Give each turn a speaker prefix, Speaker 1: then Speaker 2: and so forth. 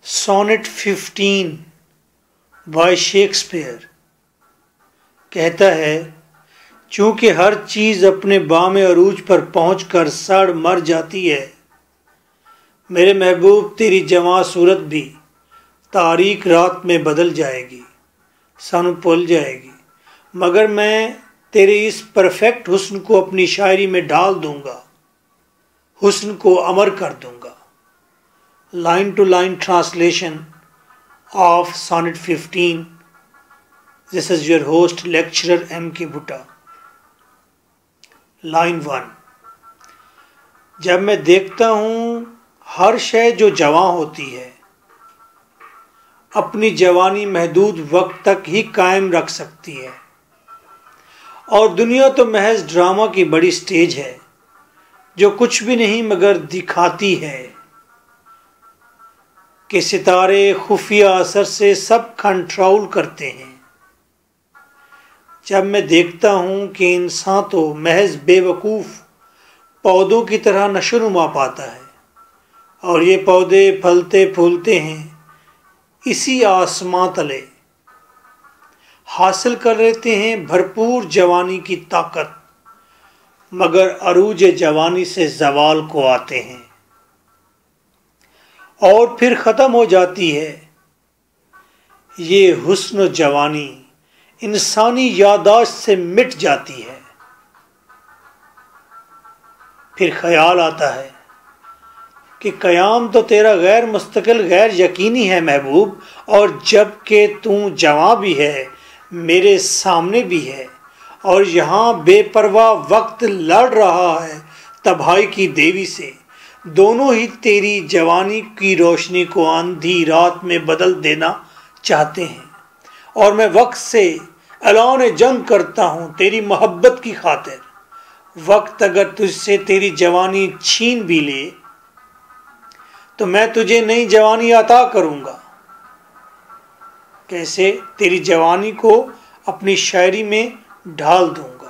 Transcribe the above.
Speaker 1: Sonnet 15 by Shakespeare کہتا ہے، چونکہ ہر چیز اپنے بام عروج پر پہنچ کر سڑ مر جاتی ہے، میرے محبوب تیری جواں صورت بھی تاریک رات میں بدل جائے گی، سن پھول جائے گی، مگر میں تیرے اس پرفیکٹ حسن کو اپنی شاعری میں ڈال دوں گا، حسن کو امر کر دوں گا۔ Line to line translation of sonnet 15. This is your host lecturer M.K. Bhatta. Line 1۔ جب میں دیکھتا ہوں ہر شے جو جواں ہوتی ہے اپنی جوانی محدود وقت تک ہی قائم رکھ سکتی ہے، اور دنیا تو محض ڈرامہ کی بڑی سٹیج ہے جو کچھ بھی نہیں مگر دکھاتی ہے کہ ستارے خفیہ اثر سے سب کنٹرول کرتے ہیں۔ جب میں دیکھتا ہوں کہ انسان تو محض بے وقوف پودوں کی طرح نشو نما پاتا ہے، اور یہ پودے پھلتے پھولتے ہیں اسی آسماں تلے، حاصل کر لیتے ہیں بھرپور جوانی کی طاقت، مگر عروج جوانی سے زوال کو آتے ہیں اور پھر ختم ہو جاتی ہے۔ یہ حسن و جوانی انسانی یادداشت سے مٹ جاتی ہے۔ پھر خیال آتا ہے کہ قیام تو تیرا غیر مستقل غیر یقینی ہے محبوب، اور جب کہ تو جواں بھی ہے میرے سامنے بھی ہے، اور یہاں بے پرواہ وقت لڑ رہا ہے تباہی کی دیوی سے، دونوں ہی تیری جوانی کی روشنی کو آندھی رات میں بدل دینا چاہتے ہیں، اور میں وقت سے اعلان جنگ کرتا ہوں تیری محبت کی خاطر۔ وقت اگر تجھ سے تیری جوانی چھین بھی لے تو میں تجھے نئی جوانی عطا کروں گا۔ کیسے؟ تیری جوانی کو اپنی شاعری میں ڈھال دوں گا۔